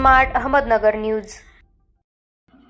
Smart Ahmednagar news.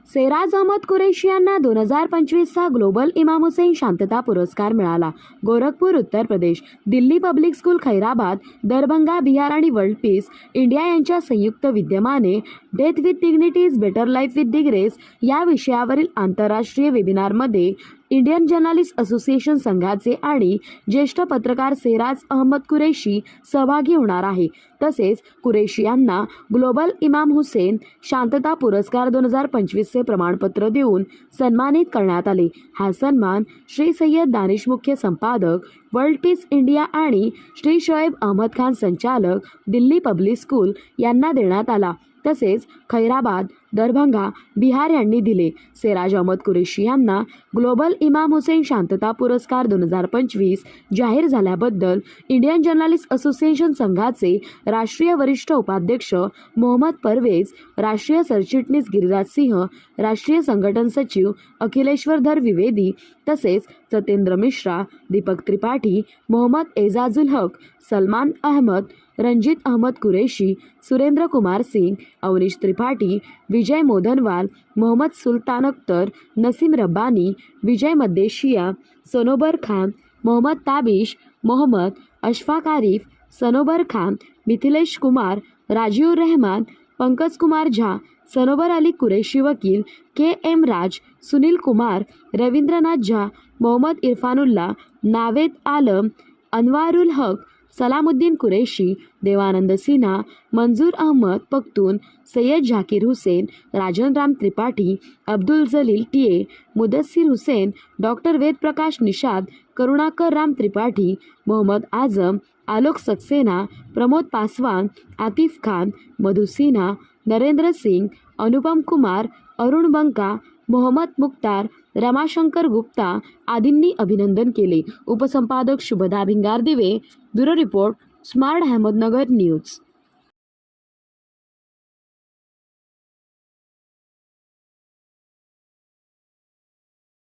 Seraj Ahmad Qureshi यांना 2025चा global इमाम हुसेन शांतता पुरस्कार मिळाला। गोरखपूर उत्तर प्रदेश, दिल्ली पब्लिक स्कूल खैराबाद, दरभंगा बिहार आणि वर्ल्ड पीस इंडिया यांच्या संयुक्त विद्यमाने death with dignity is better life with दिग्रेस या विषयावरील आंतरराष्ट्रीय वेबिनारमध्ये इंडियन जर्नलिस्ट असोसिएशन संघाचे आणि ज्येष्ठ पत्रकार सेराज अहमद कुरैशी सहभागी होणार आहे। तसेच कुरैशी यांना ग्लोबल इमाम हुसेन शांतता पुरस्कार 2025 चे प्रमाणपत्र देऊन सन्मानित करण्यात आले। हा सन्मान श्री सय्यद दानिश मुख्य संपादक वर्ल्ड पीस इंडिया आणि श्री शोएब अहमद खान संचालक दिल्ली पब्लिक स्कूल यांना देण्यात आला। तसेच खैराबाद, दरभंगा, बिहार यांनी दिले। सेराज अहमद कुरैशी यांना ग्लोबल इमाम हुसेन शांतता पुरस्कार 2025 जाहीर झाल्याबद्दल इंडियन जर्नलिस्ट असोसिएशन संघाचे राष्ट्रीय वरिष्ठ उपाध्यक्ष मोहम्मद परवेज, राष्ट्रीय सरचिटणीस गिरिराज सिंह, राष्ट्रीय संघटन सचिव अखिलेश्वर धर द्विवेदी तसेच सत्येंद्र मिश्रा, दीपक त्रिपाठी, मोहम्मद एजाजुल हक, सलमान अहमद, रंजीत अहमद कुरैशी, सुरेंद्र कुमार सिंह, अवनीश त्रिपाठी, विजय मोदनवाल, मोहम्मद सुल्तान अख्तर, नसीम रब्बानी, विजय मद्देशिया, सनोबर खान, मोहम्मद ताबिश, मोहम्मद अशफाक आरिफ, सनोबर खान, मिथिलेश कुमार, राजीव रहमान, पंकज कुमार झा, सनोबर अली कुरैशी वकील, के.एम. राज, सुनील कुमार, रवींद्रनाथ झा, मोहम्मद इरफानुल्ला, नावेद आलम, अनवारुल हक, सलामुद्दीन कुरैशी, देवानंद सिन्हा, मंजूर अहमद पख्तून, सय्यद झाकीर हुसेन, राजन राम त्रिपाठी, अब्दुल जलील टीए, मुदस्सिर हुसेन, डॉक्टर वेद प्रकाश निषाद, करुणाकर राम त्रिपाठी, मोहम्मद आजम, आलोक सक्सेना, प्रमोद पासवान, आतिफ खान, मधु सिन्हा, नरेंद्र सिंग, अनुपम कुमार, अरुण बंका, मोहम्मद मुख्तार, रमाशंकर गुप्ता आदींनी अभिनंदन केले। उपसंपादक शुभदा भिंगार दिवे, bureau report, smart Ahmednagar news.